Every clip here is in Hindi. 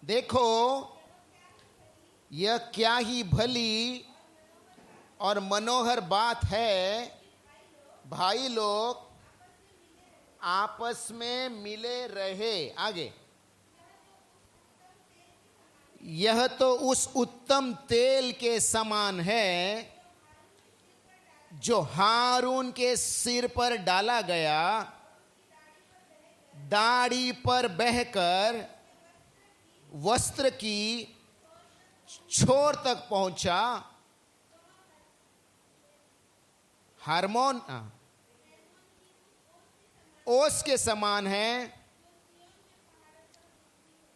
देखो यह क्या ही भली और मनोहर बात है, भाई लोग आपस में मिले रहे। आगे, यह तो उस उत्तम तेल के समान है जो हारून के सिर पर डाला गया, दाढ़ी पर बहकर वस्त्र की छोर तक पहुंचा। हार्मोन ओस के समान है।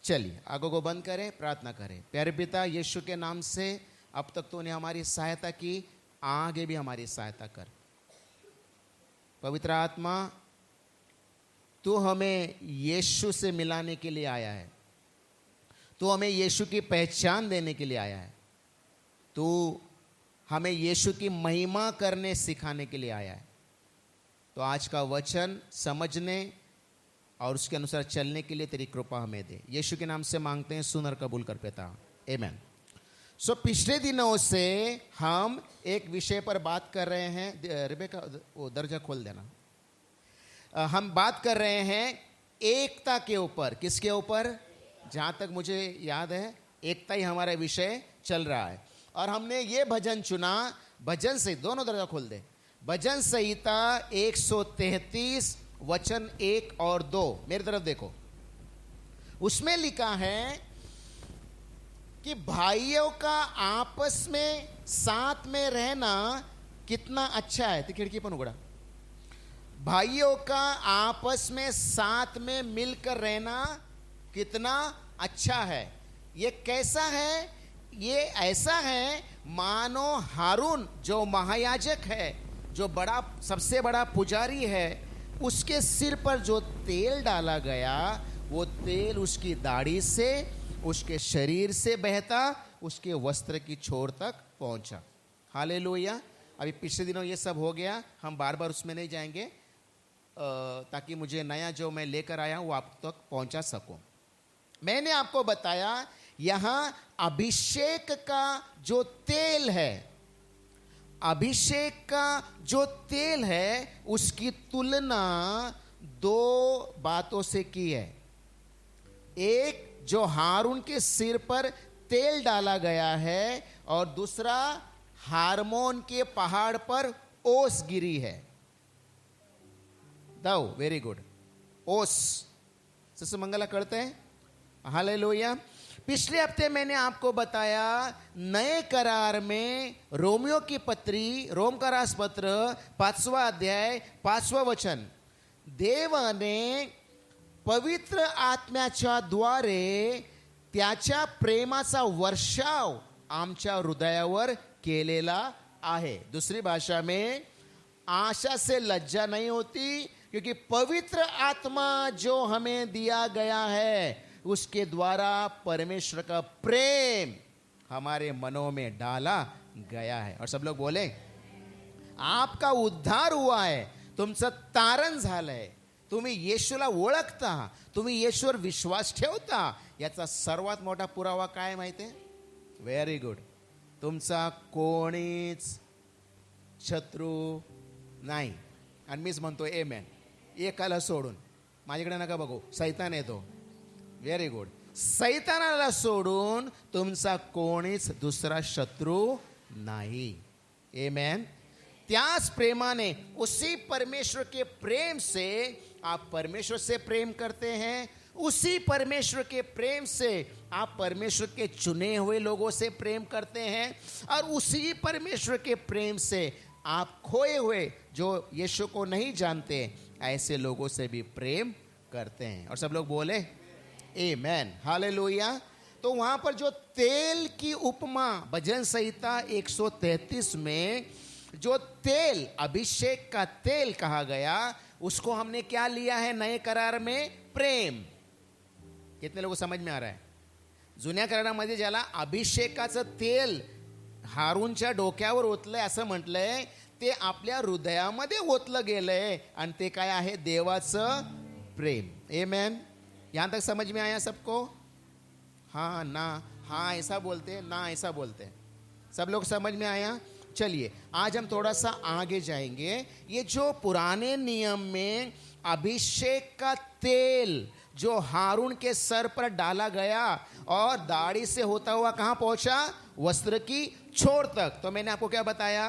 चलिए आगो को बंद करें, प्रार्थना करें। प्यारे पिता, यीशु के नाम से अब तक तूने हमारी सहायता की, आगे भी हमारी सहायता कर। पवित्र आत्मा, तू हमें यीशु से मिलाने के लिए आया है, तू हमें यीशु की पहचान देने के लिए आया है, तू हमें यीशु की महिमा करने सिखाने के लिए आया है। तो आज का वचन समझने और उसके अनुसार चलने के लिए तेरी कृपा हमें दे। यीशु के नाम से मांगते हैं, सुन और कबूल कर पिता, आमीन। सो पिछले दिनों से हम एक विषय पर बात कर रहे हैं। रिबेका वो दर्जा खोल देना। हम बात कर रहे हैं एकता के ऊपर। किसके ऊपर? जहां तक मुझे याद है एकता ही हमारा विषय चल रहा है। और हमने ये भजन चुना, भजन से दोनों दर्जा खोल दे, भजन संहिता 133 वचन 1 और 2। मेरी तरफ देखो, उसमें लिखा है कि भाइयों का आपस में साथ में रहना कितना अच्छा है। तो खिड़की पर उगड़ा, भाइयों का आपस में साथ में मिलकर रहना कितना अच्छा है। ये कैसा है? ये ऐसा है मानो हारून जो महायाजक है, जो बड़ा सबसे बड़ा पुजारी है, उसके सिर पर जो तेल डाला गया, वो तेल उसकी दाढ़ी से, उसके शरीर से बहता उसके वस्त्र की छोर तक पहुंचा। हालेलुया। अभी पिछले दिनों ये सब हो गया, हम बार बार उसमें नहीं जाएंगे, ताकि मुझे नया जो मैं लेकर आया हूँ वो आप तक पहुंचा सकूं। मैंने आपको बताया यहां अभिषेक का जो तेल है, अभिषेक का जो तेल है, उसकी तुलना दो बातों से की है। एक जो हारून के सिर पर तेल डाला गया है, और दूसरा हार्मोन के पहाड़ पर ओस गिरी है। दाओ, वेरी गुड। ओस सबसे मंगला करते हैं। हालेलुया। पिछले हफ्ते मैंने आपको बताया नए करार में रोमियो की पत्री, रोम का रासपत्र 5वां अध्याय 5वां वचन, देवाने पवित्र आत्म्याच्या द्वारे त्याच्या प्रेमाचा वर्षाव आमच्या हृदयावर केलेला आहे। दूसरी भाषा में, आशा से लज्जा नहीं होती, क्योंकि पवित्र आत्मा जो हमें दिया गया है उसके द्वारा परमेश्वर का प्रेम हमारे मनों में डाला गया है। और सब लोग बोले, आपका उद्धार हुआ है, तुमचं तारण झालंय, तुम्ही येशूला ओळखता, तुम्ही येशूवर विश्वास ठेवता। याचा सर्वात मोठा पुरावा काय माहिती आहे? व्हेरी गुड, तुमचा कोणीच शत्रू नाही। आणि मीच म्हणतो आमेन, एकाला सोडून। माझ्याकडे नका बघू, सैतान येतो। व्हेरी गुड, सैतानाला सोडून तुमचा कोणीच दुसरा शत्रू नाही। आमेन। त्याच प्रेमाने, उसी परमेश्वर के प्रेम से आप परमेश्वर से प्रेम करते हैं, उसी परमेश्वर के प्रेम से आप परमेश्वर के चुने हुए लोगों से प्रेम करते हैं, और उसी परमेश्वर के प्रेम से आप खोए हुए जो यीशु को नहीं जानते ऐसे लोगों से भी प्रेम करते हैं। और सब लोग बोले आमेन, हालेलुया। तो वहां पर जो तेल की उपमा भजन संहिता 133 में जो तेल, अभिषेक का तेल कहा गया, उसको हमने क्या लिया है नए करार में? प्रेम। कितने लोगों समझ में आ रहा है? जुन्या करारामध्ये ज्याला अभिषेकाचं तेल हारूनच्या डोक्यावर ओतलंय असं म्हटलंय, ते आपल्या हृदयामध्ये ओतलं गेलंय, आणि ते काय आहे? देवाचं प्रेम। आमेन। यहां तक समझ में आया सबको? हाँ ना, हाँ ऐसा बोलते हैं, ना ऐसा बोलते हैं। सब लोग समझ में आया? चलिए आज हम थोड़ा सा आगे जाएंगे। ये जो पुराने नियम में अभिषेक का तेल जो हारून के सर पर डाला गया और दाढ़ी से होता हुआ कहां पहुंचा? वस्त्र की छोर तक। तो मैंने आपको क्या बताया?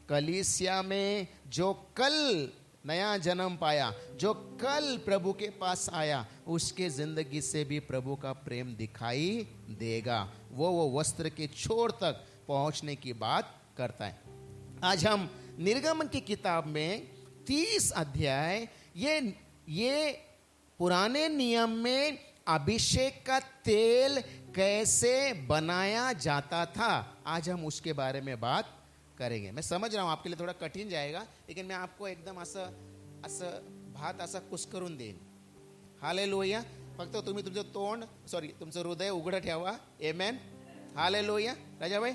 कलीसिया में जो कल नया जन्म पाया, जो कल प्रभु के पास आया, उसके जिंदगी से भी प्रभु का प्रेम दिखाई देगा। वो वस्त्र के छोर तक पहुंचने की बात करता है। आज हम निर्गमन की किताब में 30 अध्याय ये पुराने नियम में अभिषेक का तेल कैसे बनाया जाता था, आज हम उसके बारे में बात करेंगे। मैं समझ रहा हूं आपके लिए थोडा कठीण जाएगा, लेकिन मैं आपको एकदम असं भात असा कुस्करून देईन. हालेलुया. फक्त तुम्ही तुमचं हृदय उघडं ठेवा. आमेन. हालेलुया. राजा भाई,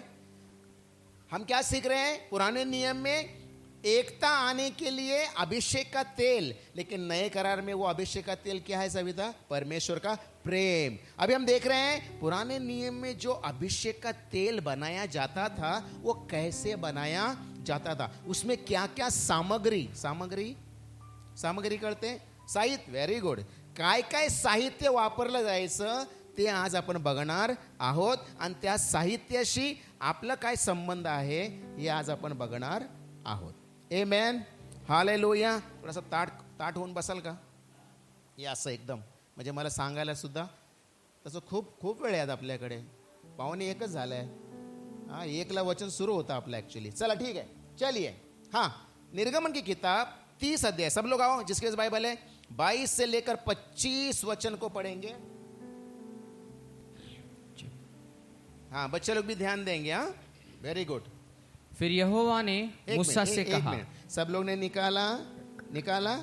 हम क्या सीख रहे हैं? पुराने नियम में एकता आने के लिए अभिषेक का तेल, लेकिन नए करार में वो अभिषेक का तेल क्या है सविता? परमेश्वर का प्रेम. अभी हम देख रहे हैं पुराने नियम में जो अभिषेक का तेल बनाया जाता था वो कैसे बनाया जाता था, उसमें क्या क्या सामग्री करते, साहित्य. Very good. काय काय साहित्य वापरलं जायचं ते आज आपण बघणार आहोत, आणि त्या साहित्याशी आपला काय संबंध आहे हे आज आपण बघणार आहोत. आमेन. हालेलुया. थोडासा ताट होऊन बसाल का? हे असं एकदम, म्हणजे मला सांगायला सुद्धा तसं खूप वेळ आहे आपल्याकडे. 12:45 झालंय. हाँ, 1ला वचन शुरू होता आपला एक्चुअली. चला ठीक है, चलिए. हाँ, निर्गमन की किताब 30 अध्याय. सब लोग आओ, जिसके पास बाइबल है 22 से लेकर 25 वचन को पढ़ेंगे. हाँ, बच्चे लोग भी ध्यान देंगे. हाँ, वेरी गुड. फिर यहोवा ने मूसा से कहा. सब लोग ने निकाला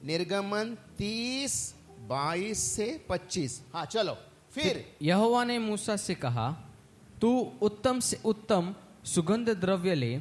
निर्गमन 30 22 से 25. हाँ चलो. फिर यहोवा ने मूसा से कहा, तू उत्तम से उत्तम सुगंध द्रव्य ले,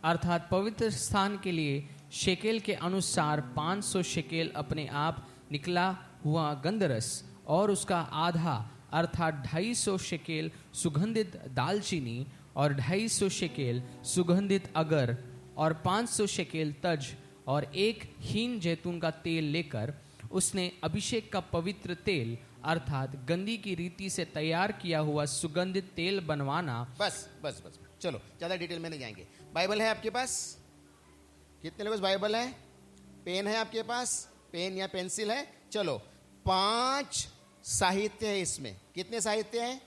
अर्थात पवित्र स्थान के लिए शेकेल के अनुसार 500 शेकेल अपने आप निकला हुआ गंधरस, और उसका आधा अर्थात 250 शेकेल सुगंधित दालचीनी, और 250 शेकेल सुगंधित अगर, और 500 शेकेल तज, और 1 हीन जैतून का तेल लेकर उसने अभिषेक का पवित्र तेल अर्थात गंधी की रीति से तैयार किया हुआ सुगंधित तेल बनवाना. बस चलो, ज्यादा डिटेल में नहीं जाएंगे. बाइबल है आपके पास? कितने लोगों के पास बाइबल है? पेन है आपके पास? पेन या पेंसिल है? चलो, 5 साहित्य है इसमें. कितने साहित्य है?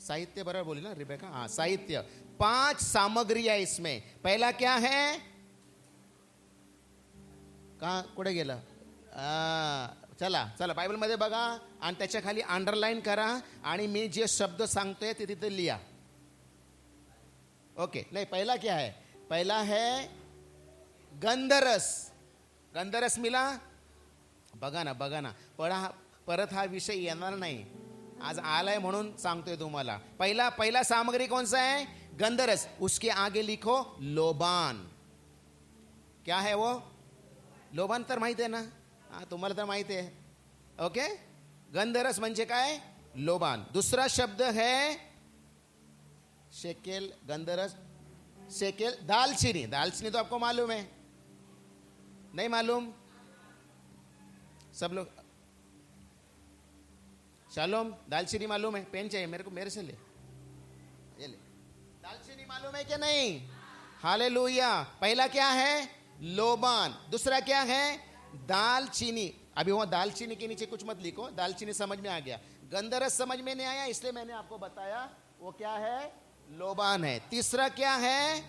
साहित्य बराबर बोली ना रिबेका? हाँ, साहित्य. 5 सामग्री है इसमें. पहला क्या है? कहाँ कुठे गेला? चला बाइबल मध्ये बघा आणि त्याच्या खाली अंडरलाइन करा, आणि मी जे शब्द सांगतोय ते तिथे लिहा. ओके. नहीं, पहला क्या है? पहला है गंधरस. गंधरस मिला? बघा ना. परत हा विषय येणार नाही, आज आलाय म्हणून सांगतोय तुम्हाला. पहला सामग्री कौन सा है? गंधरस. उसके आगे लिखो लोबान. क्या है वो? लोबान तर माहिती आहे ना? हाँ, तुम्हाला तर माहिती आहे. ओके. गंधरस म्हणजे काय? लोबान. दूसरा शब्द है शेकेल. गंधरस, शेकेल. दालचीनी. दालचीनी तो आपको मालूम है? नहीं मालूम? सब लोग शालोम, दालचीनी मालूम है? पेन चाहिए मेरे से ले. ये ले. दालचीनी मालूम है कि नहीं? हालेलुया. पहला क्या है? लोबान. दूसरा क्या है? दालचीनी. अभी वो दालचीनी के नीचे कुछ मत लिखो, दालचीनी समझ में आ गया. गंधरस समझ में नहीं आया, इसलिए मैंने आपको बताया वो क्या है? लोबान है. तीसरा क्या है?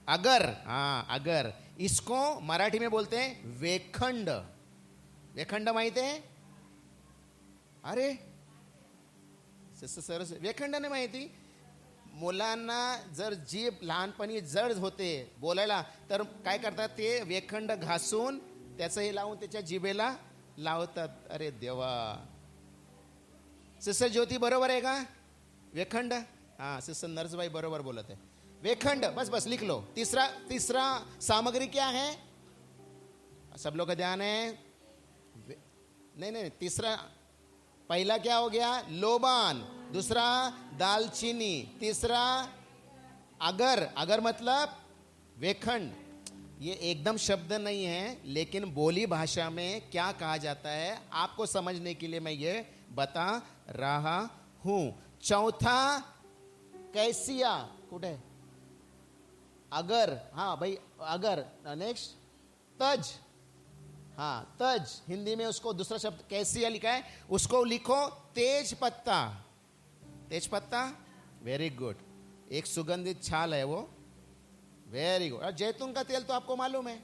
अगर. हाँ, अगर. इसको मराठी में बोलते हैं वेखंड. वेखंड माहिती है? अरे सरस वेखंड नाही माहिती? मुलांना जर जीभ लहानपणी जड होते बोलायला, तर काय करतात? ते वेखंड घासून त्याचं हे लावून त्याच्या जिभेला लावतात. अरे देवा. सिस्टर ज्योती बरोबर आहे का? वेखंड. हाँ, सिस्टर नर्सबाई बरोबर बोलत है. वेखंड. बस लिख लो. तीसरा सामग्री क्या है? सब लोग का ध्यान है? नहीं, तीसरा पहला क्या हो गया? लोबान, दूसरा दालचीनी, तीसरा अगर, अगर मतलब वेखंड। ये एकदम शब्द नहीं है, लेकिन बोली भाषा में क्या कहा जाता है आपको समझने के लिए मैं ये बता रहा हूं। चौथा कैसिया, कुठे? अगर, हाँ भाई अगर। नेक्स्ट तज, हाँ तज, हिंदी में उसको दूसरा शब्द कैसिया लिखा है, उसको लिखो तेज पत्ता। तेज पत्ता, वेरी गुड, एक सुगंधित छाल है वो, वेरी गुड। और जैतून का तेल तो आपको मालूम है।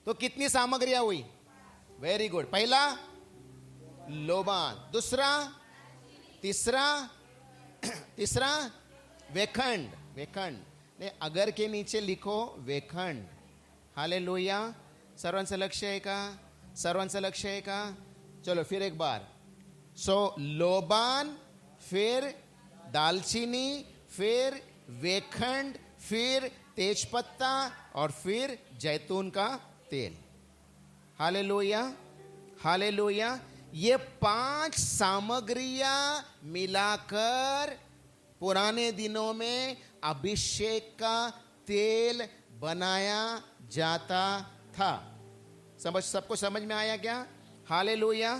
तो कितनी सामग्रियां हुई? Very good. पहला लोबान, दूसरा, तीसरा, तीसरा वेखंड, वेखंड ने अगर के नीचे लिखो वेखंड। हालेलुया। सर्वांचं लक्ष आहे का? सर्वांचं लक्ष आहे का? चलो फिर एक बार। सो लोबान, फिर दालचीनी, फिर वेखंड, फिर तेजपत्ता और फिर जैतून का तेल। Hallelujah, hallelujah. ये 5 सामग्रियां मिलाकर पुराने दिनों में अभिषेक का तेल बनाया जाता था। समझ, सबको समझ में आया क्या? Hallelujah,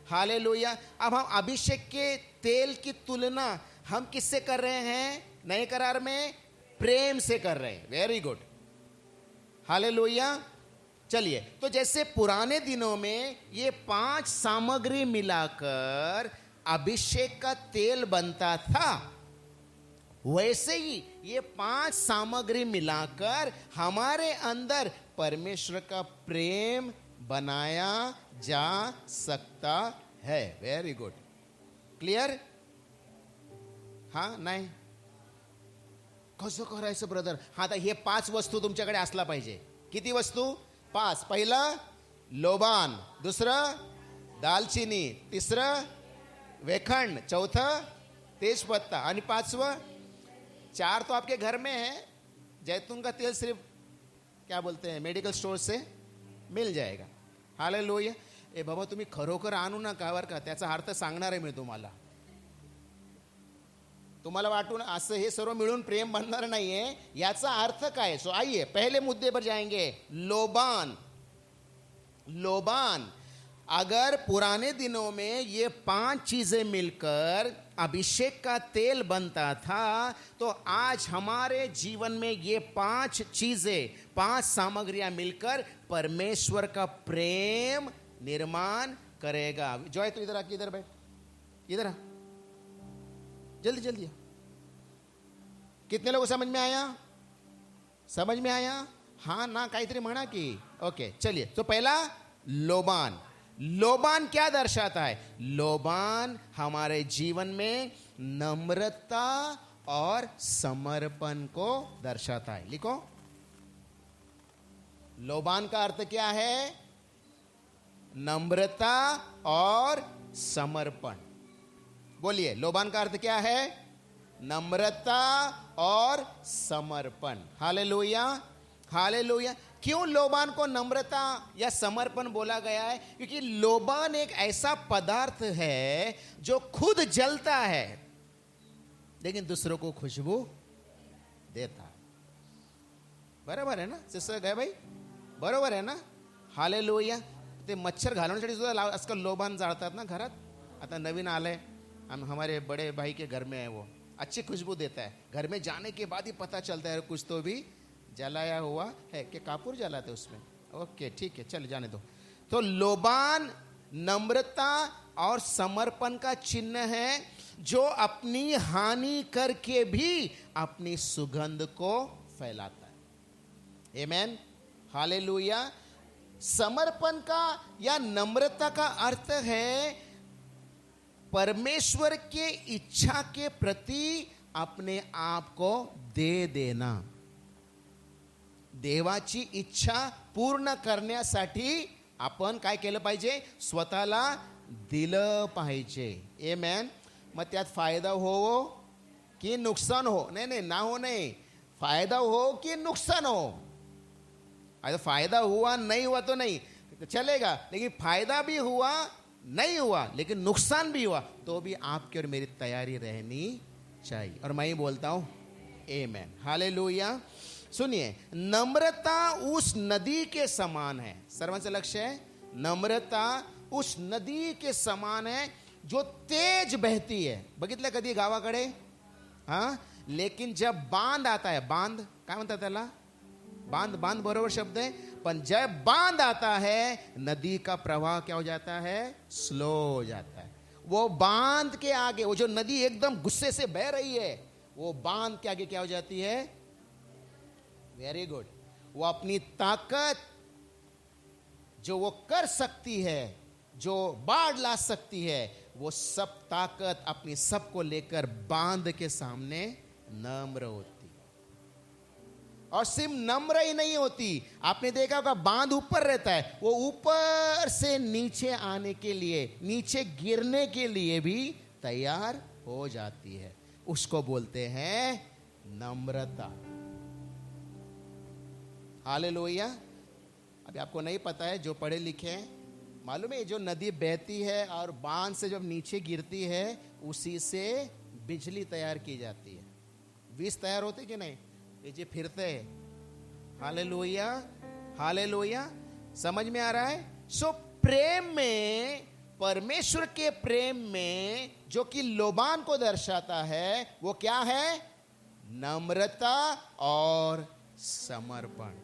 hallelujah. अब हम अभिषेक के तेल की तुलना हम किससे कर रहे हैं नए करार में? प्रेम से कर रहे हैं। Very good, hallelujah. चलिए, तो जैसे पुराने दिनों में ये 5 सामग्री मिलाकर अभिषेक का तेल बनता था, वैसे ही ये 5 सामग्री मिलाकर हमारे अंदर परमेश्वर का प्रेम बनाया जा सकता है। Very good, clear? हाँ, नाही? कसं करायचं ब्रदर? हा, आता हे 5 वस्तू तुमच्याकडे असला पाहिजे. किती वस्तू? 5. पहिलं लोबान, दुसरं दालचिनी, तिसरं वेखंड, चौथं तेजपत्ता आणि 5वां, 4 तो आपके घर में है। जैतून का तेल सिर्फ क्या बोलते हैं मेडिकल स्टोर से मिल जाएगा। हालेलुया। ए बाबा, तुम्ही खरोखर आणू नका बरं का, त्याचा अर्थ सांगणार आहे मी तुम्हाला. तुम्हाला वाटून असं हे सर्व मिळून प्रेम बनणार नाहीये, याचा अर्थ काय? सो आइए पहले मुद्दे पर जाएंगे। लोबान, लोबान। अगर पुराने दिनों में ये 5 चीजें मिलकर अभिषेक का तेल बनता था, तो आज हमारे जीवन में ये 5 चीजें, 5 सामग्रियां मिलकर परमेश्वर का प्रेम निर्माण करेगा। जॉय, तो इधर आ, इधर बैठ, इधर आ, जल्दी जल्दी। कितने लोगों समझ में आया? समझ में आया? हाँ ना, काहीतरी म्हणा की। ओके, चलिए। तो पहला लोबान। लोबान क्या दर्शाता है? लोबान हमारे जीवन में नम्रता और समर्पण को दर्शाता है। लिखो, लोबान का अर्थ क्या है? नम्रता और समर्पण। बोलिए, लोबान का अर्थ क्या है? नम्रता और समर्पण। Hallelujah, hallelujah. क्यों लोबान को नम्रता या समर्पण बोला गया है? क्योंकि लोबान एक ऐसा पदार्थ है जो खुद जलता है लेकिन दूसरों को खुशबू देता है। बरोबर आहे ना? सिस्टर गए भाई, बरोबर आहे ना? हालेलुया। ते मच्छर घालवण्यासाठी सुद्धा आजकाल लोबान जाळतात ना घरात. आता नवीन आलंय, हमारे बड़े भाई के घर में है, वो अच्छी खुशबू देता है। घर में जाने के बाद ही पता चलता है कुछ तो भी जलाया हुआ है। कि कापूर जलाते उसमें? ओके, ठीक है, चल जाने दो। तो लोबान नम्रता और समर्पण का चिन्ह है, जो अपनी हानि करके भी अपनी सुगंध को फैलाता है। आमेन, हालेलुया। समर्पण का या नम्रता का अर्थ है परमेश्वर के इच्छा के प्रति अपने आप को दे देना। देवाची इच्छा पूर्ण करण्यासाठी आपण काय केलं पाहिजे? स्वतःला दिलं पाहिजे। आमेन। मग त्यात फायदा हो की नुकसान हो? नहीं नहीं, ना हो नहीं, फायदा हो कि नुकसान हो। अगर फायदा हुआ नहीं हुआ तो नहीं चलेगा, लेकिन फायदा भी हुआ नहीं हुआ लेकिन नुकसान भी हुआ तो भी आपकी और मेरी तैयारी रहनी चाहिए। और मैं ही बोलता हूं आमेन, हालेलुया। सुनिए, नम्रता उस नदी के समान है। सर्वंस लक्ष्य है, नम्रता उस नदी के समान है जो तेज बहती है। बघितलं कधी गावाकडे? हाँ, लेकिन जब बांध आता है, बांध काय म्हणतात त्याला? बांध, बांध बरोबर शब्द है। पर जब बांध आता है नदी का प्रवाह क्या हो जाता है? स्लो हो जाता है। वो बांध के आगे, वो जो नदी एकदम गुस्से से बह रही है, वो बांध के आगे क्या हो जाती है? Very good. वो अपनी ताकत जो वो कर सकती है, जो बाढ़ ला सकती है, वो सब ताकत अपनी सबको लेकर बांध के सामने नम्र होती। और सिर्फ नम्र ही नहीं होती, आपने देखा होगा बांध ऊपर रहता है, वो ऊपर से नीचे आने के लिए, नीचे गिरने के लिए भी तैयार हो जाती है। उसको बोलते हैं नम्रता। हालेलुया। अभी आपको नहीं पता है, जो पढ़े लिखे हैं मालूम है, जो नदी बहती है और बांध से जब नीचे गिरती है उसी से बिजली तैयार की जाती है। विष तैयार होते कि नहीं? ये जो फिरते हैं। Hallelujah, hallelujah. समझ में आ रहा है? सो प्रेम में, परमेश्वर के प्रेम में जो कि लोबान को दर्शाता है, वो क्या है? नम्रता और समर्पण।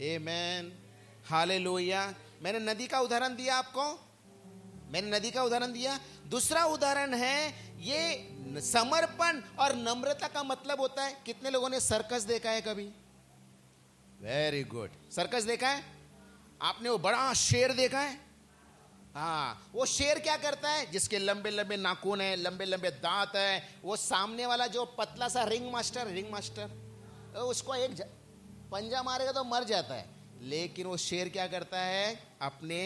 आमेन, हालेलुया। मैंने नदी का उदाहरण दिया आपको, मैंने नदी का उदाहरण दिया। दूसरा उदाहरण है, ये समर्पण और नम्रता का मतलब होता है। कितने लोगों ने सर्कस देखा है कभी? Very good. सर्कस देखा है आपने? वो बड़ा शेर देखा है? हाँ, वो शेर क्या करता है? जिसके लंबे लंबे नाखून है, लंबे लंबे दांत है, वो सामने वाला जो पतला सा रिंग मास्टर, उसको एक पंजा मारेगा तो मर जाता है। लेकिन वो शेर क्या करता है? अपने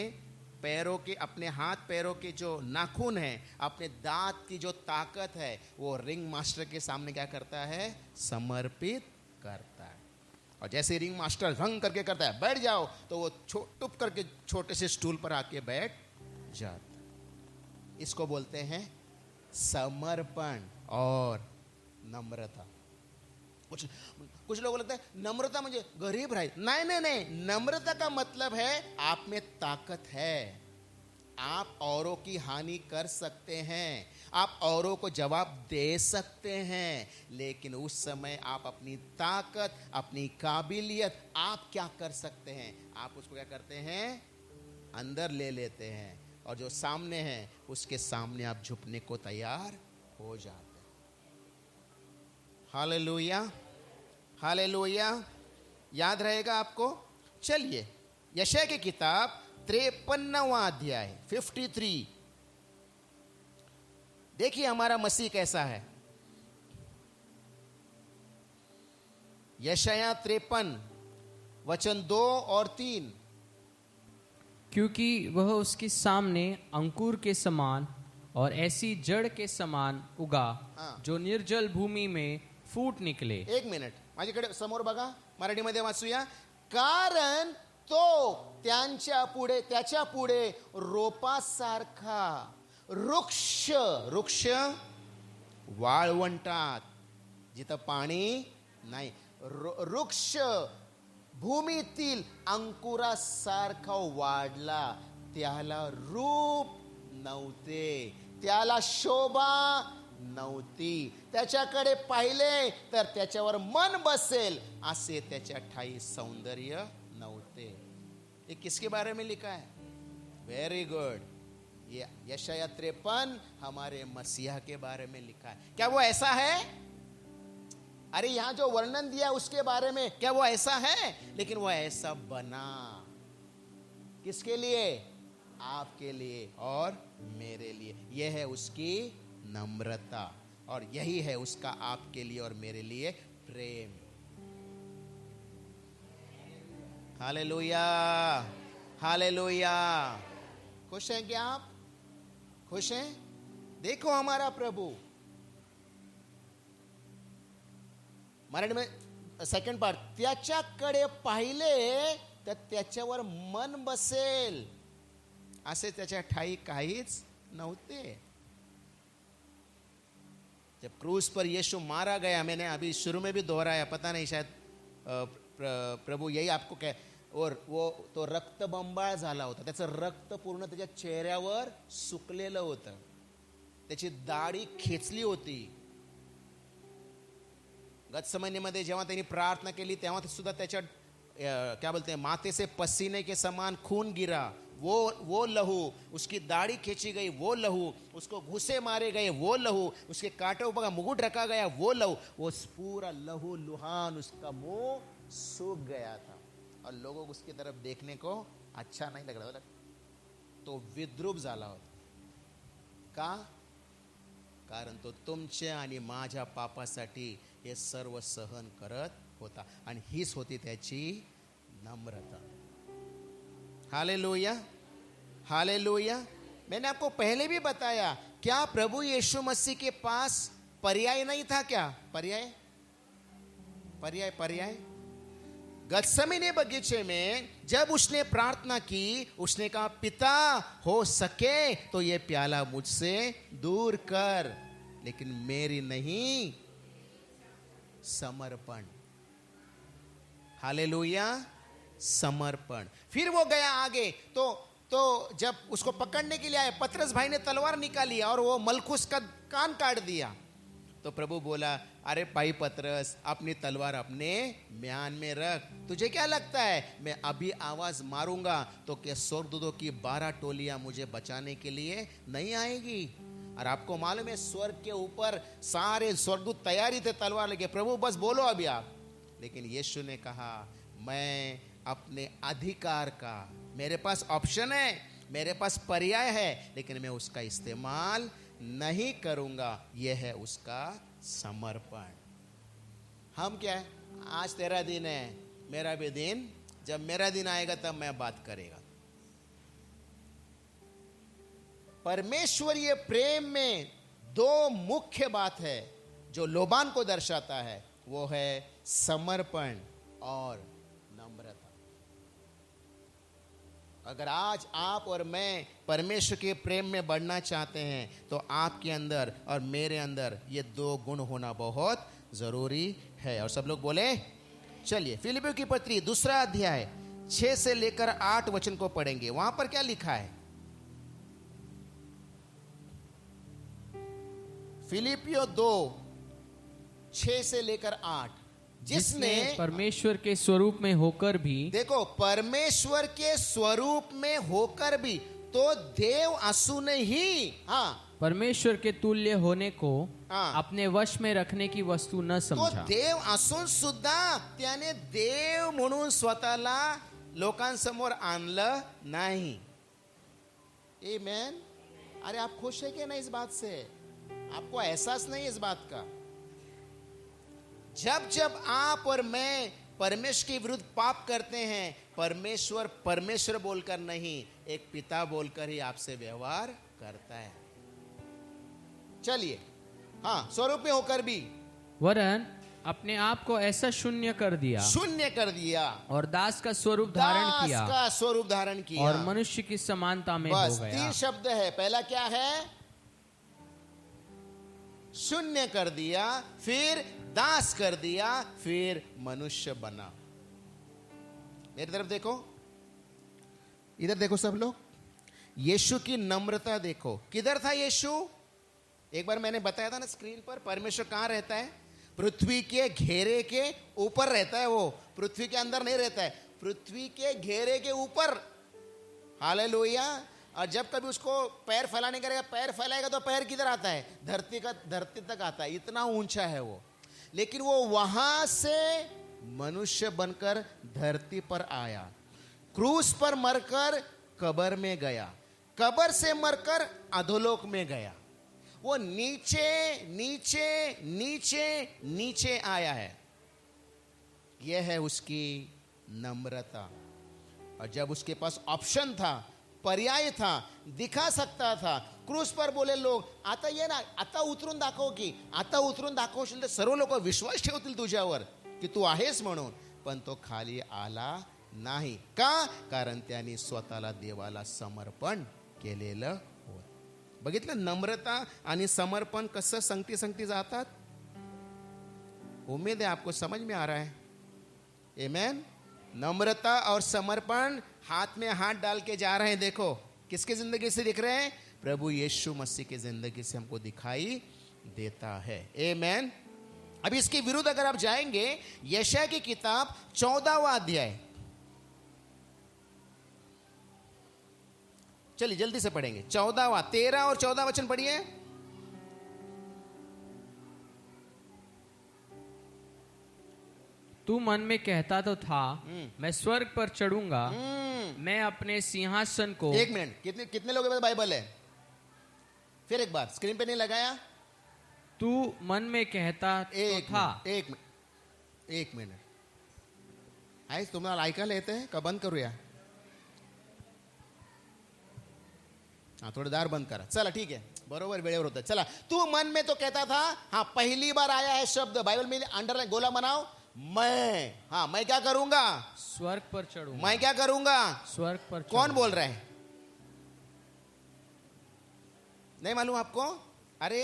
पैरों के, अपने हाथ पैरों के जो नाखून है, अपने दांत की जो ताकत है, वो रिंग मास्टर के सामने क्या करता है? समर्पित करता है। और जैसे रिंग मास्टर रंग करके करता है बैठ जाओ, तो वो टुप करके छोटे से स्टूल पर आके बैठ जाता है। इसको बोलते हैं समर्पण और नम्रता। कुछ लोगों को लगता है नम्रता मुझे गरीब रहे। नहीं, नम्रता का मतलब है आप में ताकत है, आप औरों की हानि कर सकते हैं, आप औरों को जवाब दे सकते हैं, लेकिन उस समय आप अपनी ताकत, अपनी काबिलियत, आप क्या कर सकते हैं? आप उसको क्या करते हैं? अंदर ले लेते हैं, और जो सामने है उसके सामने आप झुकने को तैयार हो जाते हैं। Hallelujah, hallelujah. याद रहेगा आपको? चलिए, यशायाह की किताब 53वां अध्याय 53, देखिए हमारा मसीह कैसा है। यशायाह 53 वचन 2 और 3। क्योंकि वह उसके सामने अंकुर के समान और ऐसी जड़ के समान उगा, जो निर्जल भूमि में फूट निकले। एक मिनिट, माझ्याकडे समोर बघा, मराठीमध्ये वाचूया। कारण तो त्याच्या पुढे रोपासारखा वृक्ष वाळवंटात, जिथं पाणी नाही, वृक्ष भूमीतील अंकुरासारखा वाढला, त्याला रूप नव्हते, त्याला शोभा नव्हती, त्याच्याकडे पाहिले तर त्याच्यावर मन बसेल असे त्याच्या ठाई सौंदर्य नव्हते। ये किसके बारे में लिखा है? वेरी गुड, ये यशायाह 53 हमारे मसीहा के बारे में लिखा है। क्या वो ऐसा है? अरे यहां जो वर्णन दिया उसके बारे में, क्या वो ऐसा है? लेकिन वो ऐसा बना किसके लिए? आपके लिए और मेरे लिए। यह है उसकी नम्रता, और यही है उसका आपके लिए और मेरे लिए प्रेम। Hallelujah, hallelujah. खुश हैं क्या आप? खुश हैं? देखो हमारा प्रभु। मराठी में सेकंड पार्ट, त्याच्याकडे पाहिले तर त्याच्यावर मन बसेल असे त्याच्या ठाई काहीच नव्हते. जब क्रूस पर यीशु मारा गया, मैंने अभी शुरू में भी दोहराया, पता नहीं शायद प्रभु यही आपको कह, और वो तो रक्त बंबाळ झाला होता. त्याचं रक्त पूर्ण त्याच्या चेहऱ्यावर सुकलेलं होतं. त्याची दाढी खेचली होती. गत्समनीमध्ये जेव्हा त्यांनी प्रार्थना केली तेव्हा सुद्धा त्याच्या क्या बोलते हैं, माथे से पसीने के समान खून गिरा. वो लहू, उसकी दाढ़ी खींची गई वो लहू, उसको घुसे मारे गए वो लहू, उसके कांटों पर मुकुट रखा गया वो लहू, वो पूरा लहू लुहान उसका मुंह सूख गया था और लोगों को उसकी तरफ देखने को अच्छा नहीं लग रहा था. तो विद्रूप झाला होता. का? कारण तो तुमच्या आणि माझ्या पापासाठी हे सर्व सहन करत होता. आणि हीच होती त्याची नम्रता. Hallelujah, hallelujah. मैंने आपको पहले भी बताया, क्या प्रभु यीशु मसीह के पास पर्याय नहीं था? क्या पर्याय? पर्याय पर्याय गत्समनी बगीचे में जब उसने प्रार्थना की, उसने कहा पिता हो सके तो ये प्याला मुझसे दूर कर, लेकिन मेरी नहीं, समर्पण. हालेलुया, समर्पण. फिर वो गया आगे, तो जब उसको पकड़ने के लिए आए, पतरस भाई ने तलवार निकाली और वो मलखुस का कान काट दिया. तो प्रभु बोला, अरे भाई पतरस, अपनी तलवार अपने म्यान में रख. तुझे क्या लगता है मैं अभी आवाज मारूंगा तो क्या स्वर्गदूतों की 12 टोलियां मुझे बचाने के लिए नहीं आएगी? और आपको मालूम है स्वर्ग के ऊपर सारे स्वर्गदूत तैयारी थे तलवार लेके, प्रभु बस बोलो अभी आप. लेकिन यीशु ने कहा, मैं अपने अधिकार का, मेरे पास ऑप्शन है, मेरे पास पर्याय है, लेकिन मैं उसका इस्तेमाल नहीं करूंगा. यह है उसका समर्पण. हम क्या है, आज तेरा दिन है, मेरा भी दिन, जब मेरा दिन आएगा तब मैं बात करेगा. परमेश्वरीय प्रेम में 2 मुख्य बात है जो लोबान को दर्शाता है, वो है समर्पण और नम्रता. अगर आज आप और मैं परमेश्वर के प्रेम में बढ़ना चाहते हैं तो आपके अंदर और मेरे अंदर ये 2 गुण होना बहुत जरूरी है. और सब लोग बोले, चलिए फिलिपियों की पत्री 2 अध्याय 6 से लेकर 8 वचन को पढ़ेंगे. वहां पर क्या लिखा है? फिलिपियों 2:6 से लेकर 8. जिसने परमेश्वर के स्वरूप में होकर भी, देखो, परमेश्वर के स्वरूप में होकर भी, तो देव असून ही, हाँ, परमेश्वर के तुल्य होने को हाँ, अपने वश में रखने की वस्तु न तो समझा. देव असून सुद्धा त्याने देव म्हणून स्वतःला लोकांसमोर आणलं नाही. आमेन. अरे आप खुश है क्या नहीं इस बात से? आपको एहसास नहीं इस बात का? जब जब आप और मैं परमेश्वर के विरुद्ध पाप करते हैं, परमेश्वर परमेश्वर बोलकर नहीं, एक पिता बोलकर ही आपसे व्यवहार करता है. चलिए, हाँ, स्वरूप में होकर भी, वरन अपने आप को ऐसा शून्य कर दिया, शून्य कर दिया, और दास का स्वरूप धारण दास किया, का स्वरूप धारण किया, और मनुष्य की समानता में हो बस गया. 3 शब्द है. पहला क्या है? शून्य कर दिया, फिर दास कर दिया, फिर मनुष्य बना. मेरी तरफ देखो, इधर देखो सब लोग. यीशु की नम्रता देखो. किधर था यीशु? एक बार मैंने बताया था ना स्क्रीन पर, परमेश्वर कहां रहता है? पृथ्वी के घेरे के ऊपर रहता है. वो पृथ्वी के अंदर नहीं रहता है, पृथ्वी के घेरे के ऊपर. हालेलुया. और जब कभी उसको पैर फैलाने करेगा, पैर फैलाएगा तो पैर किधर आता है? धरती तक आता है. इतना ऊंचा है वो. लेकिन वो वहां से मनुष्य बनकर धरती पर आया, क्रूस पर मरकर कब्र में गया, कब्र से मरकर अधोलोक में गया. वो नीचे नीचे नीचे नीचे आया है. यह है उसकी नम्रता. और जब उसके पास ऑप्शन था, पर्याय था, दिखा सकता था, क्रूस पर बोले लोक, आता ये ना, आता उतरून दाखव की, आता उतरून दाखवशील तर सर्व लोक विश्वास ठेवतील तुझ्यावर की तू आहेस म्हणून. पण तो खाली आला नाही. का? कारण त्यांनी स्वतःला देवाला समर्पण केलेलं होतं. बघितलं नम्रता आणि समर्पण कसं संगती संगती जातात. उम्मीद है आपको समझ में आ रहा है. आमेन. नम्रता और समर्पण हाथ में हाथ डाल के जा रहे हैं. देखो किसकी जिंदगी से दिख रहे हैं? प्रभु यीशु मसीह की जिंदगी से हमको दिखाई देता है. आमेन. अभी इसके विरुद्ध अगर आप जाएंगे यशायाह की किताब 14वां अध्याय, चलिए जल्दी से पढ़ेंगे. 14वां 13 और 14 वचन पढ़िए. तू मन में कहता तो था मैं स्वर्ग पर चढ़ूंगा, मैं अपने सिंहासन को. एक मिनट, कितने कितने लोगों के पास बाइबल है? फिर एक बार स्क्रीन पे नहीं लगाया. तू मन में कहता तो था. एक मिनिट आहे. तुम्हाला ऐकायला येते का? बंद करूया. हाँ थोड़ा दार बंद करा. चला ठीक है, बरोबर वेळेवर होता. चला. तू मन में तो कहता था. हाँ पहली बार आया है शब्द बाइबल में, अंडरलाइन गोला बनाओ. मैं, हाँ मैं क्या करूंगा? स्वर्ग पर चढ़ूंगा. मैं क्या करूंगा? स्वर्ग पर कौन चढ़ूंगा. बोल रहा है? नहीं मालूम आपको? अरे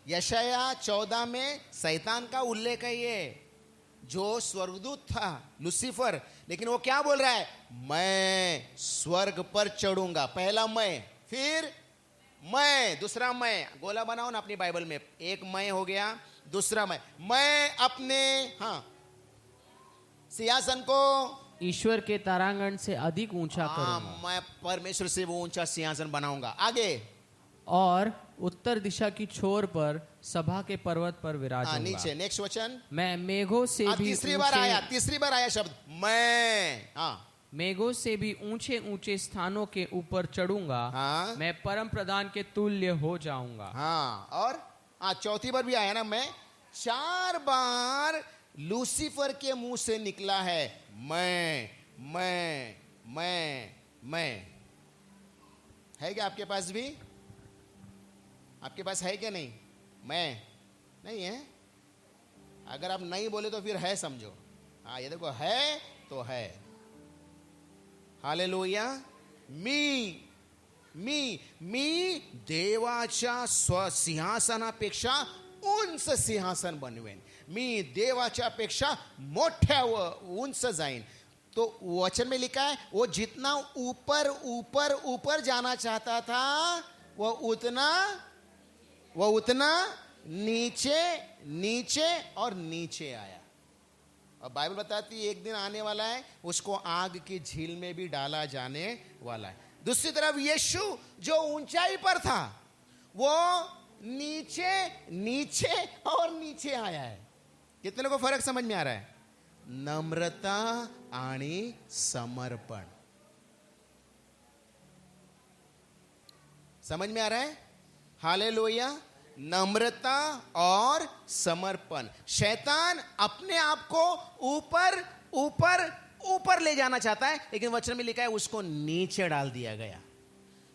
यशायाह 14 में शैतान का उल्लेख है. ये जो स्वर्गदूत था लूसीफर, लेकिन वो क्या बोल रहा है? मैं स्वर्ग पर चढ़ूंगा. पहला मैं, फिर मैं, दूसरा मैं. गोला बनाओ ना अपनी बाइबल में. एक मैं हो गया, दूसरा मैं अपने हाँ सिंहासन को ईश्वर के तारांगण से अधिक ऊंचा करूंगा. मैं परमेश्वर से वो ऊंचा सिंहासन बनाऊंगा. आगे और उत्तर दिशा की छोर पर सभा के पर्वत पर विराजूंगा. नीचे नेक्स्ट वचन. मैं मेघों से भी तीसरी बार आया शब्द मैं. हाँ मेघों से भी ऊंचे ऊंचे स्थानों के ऊपर चढ़ूंगा. हाँ मैं परम प्रधान के तुल्य हो जाऊंगा. हाँ. और चौथी बार भी आया ना मैं. 4 बार लूसीफर के मुंह से निकला है मैं. है क्या आपके पास भी? आपके पास है क्या? नहीं. मैं नहीं है. अगर आप नहीं बोले तो फिर है समझो. हाँ ये देखो है तो है. हालेलुया. मी देवाच्या सिंहासनापेक्षा उंच सिंहासन बनवेन. मी देवाच्या पेक्षा मोठ्या उंच जाईन. तो वचन में लिखा है वो जितना ऊपर ऊपर ऊपर जाना चाहता था वो उतना नीचे नीचे और नीचे आया. और बाइबल बताती है एक दिन आने वाला है उसको आग की झील में भी डाला जाने वाला है. दूसरी तरफ यीशु जो ऊंचाई पर था वो नीचे नीचे और नीचे आया है. कितने लोगों को फर्क समझ में आ रहा है? नम्रता आणि समर्पण. समझ में आ रहा है? हालेलुया. नम्रता और समर्पण. शैतान अपने आप को ऊपर ऊपर ऊपर ले जाना चाहता है, लेकिन वचन में लिखा है उसको नीचे डाल दिया गया.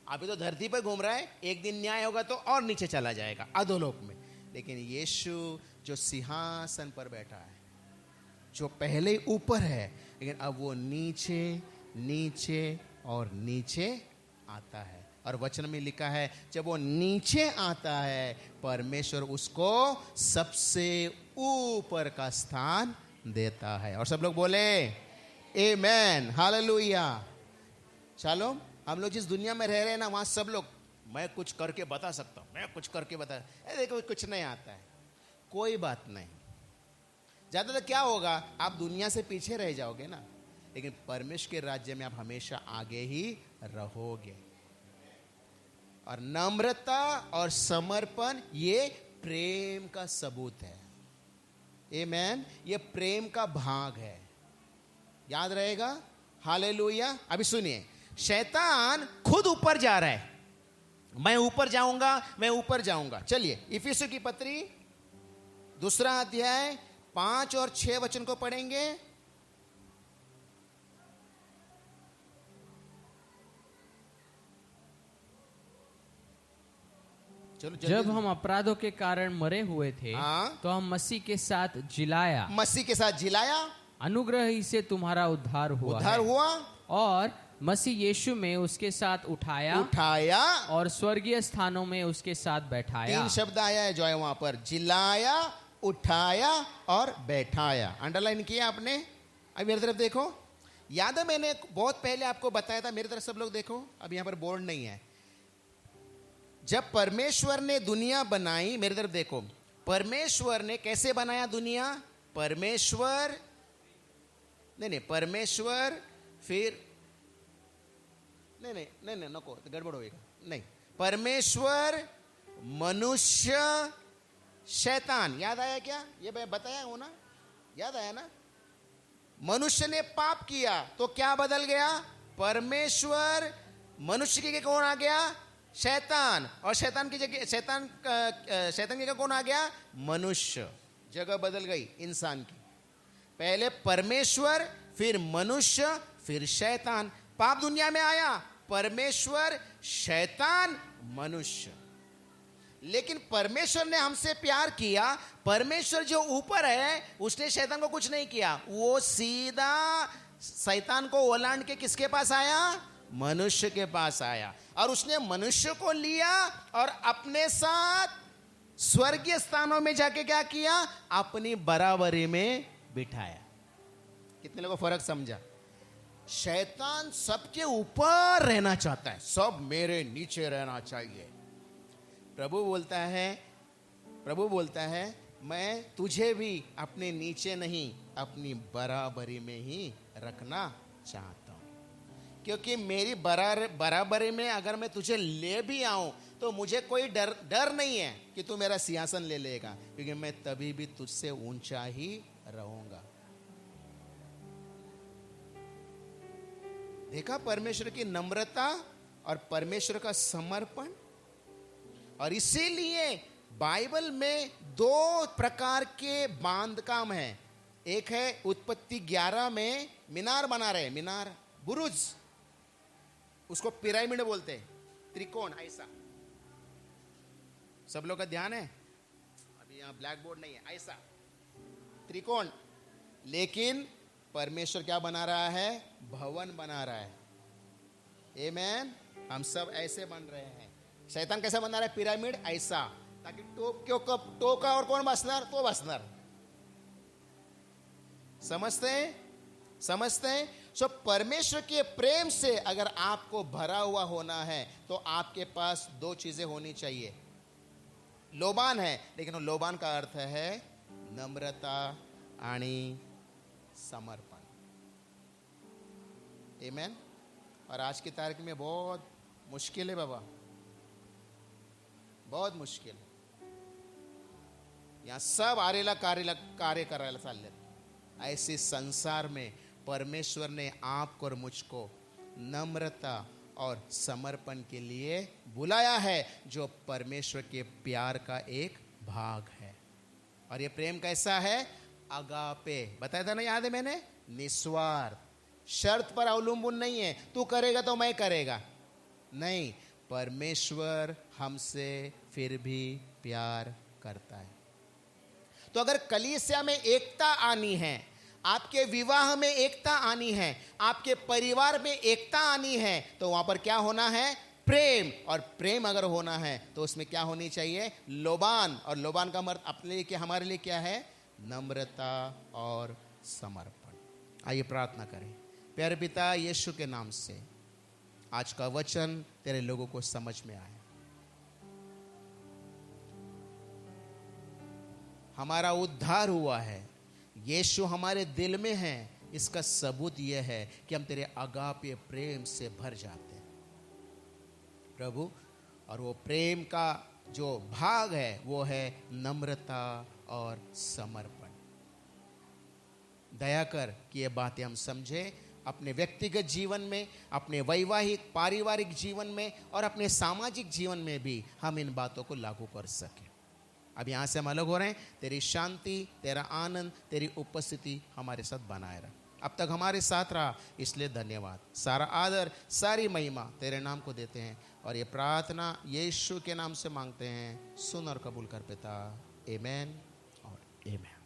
अभी तो धरती पर घूम रहा है, एक दिन न्याय होगा तो और नीचे चला जाएगा अधोलोक में. लेकिन यीशु जो सिंहासन पर बैठा है, जो पहले ऊपर है, लेकिन अब वो नीचे नीचे और नीचे आता है. और वचन में लिखा है जब वो नीचे आता है परमेश्वर उसको सबसे ऊपर का स्थान देता है. और सब लोग बोले आमेन. हालेलुया. चलो हम लोग जिस दुनिया में रह रहे हैं ना, वहां सब लोग मैं कुछ करके बता सकता हूं, मैं कुछ करके बता. देखो कुछ नहीं आता है. कोई बात नहीं. ज्यादातर क्या होगा, आप दुनिया से पीछे रह जाओगे ना, लेकिन परमेश्वर के राज्य में आप हमेशा आगे ही रहोगे. और नम्रता और समर्पण ये प्रेम का सबूत है. आमेन. ये प्रेम का भाग है. याद रहेगा. हालेलुया. अभी सुनिए, शैतान खुद ऊपर जा रहा है. मैं ऊपर जाऊंगा, मैं ऊपर जाऊंगा. चलिए इफिसियों की पत्री 2 अध्याय 5 और 6 वचन को पढ़ेंगे. चलो जब हम अपराधों के कारण मरे हुए थे हाँ? तो हम मसीह के साथ जिलाया. मसीह के साथ जिलाया. अनुग्रह ही से तुम्हारा उद्धार हुआ उद्धार है हुआ, और मसीह यीशु में उसके साथ उठाया उठाया, और स्वर्गीय स्थानों में उसके साथ बैठाया। 3 शब्द आया है जो है वहां पर, जिलाया, उठाया और बैठाया। अंडरलाइन किया आपने? अब मेरी तरफ देखो, याद है मैंने बहुत पहले आपको बताया था, मेरी तरफ सब लोग देखो, अब यहां पर बोर्ड नहीं है। जब परमेश्वर ने दुनिया बनाई, मेरी तरफ देखो, परमेश्वर ने कैसे बनाया दुनिया? परमेश्वर फिर नहीं नको, गड़बड़ होएगा, नहीं, परमेश्वर, मनुष्य, शैतान। याद आया क्या? ये मैं बताया हूं ना, याद आया ना? मनुष्य ने पाप किया तो क्या बदल गया? परमेश्वर, मनुष्य की जगह कौन आ गया? शैतान। और शैतान की जगह कौन आ गया? मनुष्य। जगह बदल गई इंसान की। पहले परमेश्वर, फिर मनुष्य, फिर शैतान। पाप दुनिया में आया, परमेश्वर, शैतान, मनुष्य। लेकिन परमेश्वर ने हमसे प्यार किया। परमेश्वर जो ऊपर है उसने शैतान को कुछ नहीं किया, वो सीधा शैतान को ओलांड के किसके पास आया? मनुष्य के पास आया, और उसने मनुष्य को लिया और अपने साथ स्वर्गीय स्थानों में जाके क्या किया? अपनी बराबरी में बिठाया। कितने लोगों को फर्क समझा? शैतान सबके ऊपर रहना चाहता है, सब मेरे नीचे रहना चाहिए। प्रभु बोलता है मैं तुझे भी अपने नीचे नहीं, अपनी बराबरी में ही रखना चाहता हूं। क्योंकि मेरी बराबरी में अगर मैं तुझे ले भी आऊं तो मुझे कोई डर नहीं है कि तू मेरा सिंहासन ले लेगा, क्योंकि मैं तभी भी तुझसे ऊंचा ही रहूंगा। देखा परमेश्वर की नम्रता और परमेश्वर का समर्पण। और इसीलिए बाइबल में 2 प्रकार के बांध काम है। एक है उत्पत्ति 11 में मीनार बना रहे, मीनार, बुरुज, उसको पिरामिड बोलते हैं, त्रिकोण ऐसा। सब लोग का ध्यान है? अभी यहां ब्लैक बोर्ड नहीं है, ऐसा त्रिकोण। लेकिन परमेश्वर क्या बना रहा है? भवन बना रहा है। आमेन। हम सब ऐसे बन रहे हैं। शैतान कैसा बना रहा है? पिरामिड ऐसा, ताकि टोका और कौन बसनार? तो बसनार। समझते हैं? सो परमेश्वर के प्रेम से अगर आपको भरा हुआ होना है तो आपके पास 2 चीजें होनी चाहिए। लोबान है, लेकिन वो लोबान का अर्थ है नम्रता आणि समर्पण। आमेन। और आज की तारीख में बहुत मुश्किल है बाबा, बहुत मुश्किल। यहां सब आरेला कार्य करायला चालले। ऐसे संसार में परमेश्वर ने आपको और मुझको नम्रता और समर्पण के लिए बुलाया है, जो परमेश्वर के प्यार का एक भाग है। और ये प्रेम कैसा है? अगापे। बताया था ना, याद है मैंने? निस्वार्थ, शर्त पर अवलंबन नहीं है, तू करेगा तो मैं करेगा, नहीं। परमेश्वर हमसे फिर भी प्यार करता है। तो अगर कलीसिया में एकता आनी है, आपके विवाह में एकता आनी है, आपके परिवार में एकता आनी है, तो वहां पर क्या होना है? प्रेम। और प्रेम अगर होना है तो उसमें क्या होनी चाहिए? लोबान। और लोबान का मतलब अपने लिए क्या, हमारे लिए क्या है? नम्रता और समर्पण। आइए प्रार्थना करें। प्यारे पिता, यीशु के नाम से आज का वचन तेरे लोगों को समझ में आए। हमारा उद्धार हुआ है, यीशु हमारे दिल में है। इसका सबूत यह है कि हम तेरे अगापे प्रेम से भर जाते हैं प्रभु। और वो प्रेम का जो भाग है वो है नम्रता और समर्पण। दया कर कि ये बातें हम समझे, अपने व्यक्तिगत जीवन में, अपने वैवाहिक पारिवारिक जीवन में और अपने सामाजिक जीवन में भी हम इन बातों को लागू कर सकें। अब यहाँ से हम अलग हो रहे हैं। तेरी शांति, तेरा आनंद, तेरी उपस्थिति हमारे साथ बनाए रहा। अब तक हमारे साथ रहा, इसलिए धन्यवाद। सारा आदर, सारी महिमा तेरे नाम को देते हैं और ये प्रार्थना यीशु के नाम से मांगते हैं। सुन और कबूल कर पिता। आमेन और आमेन।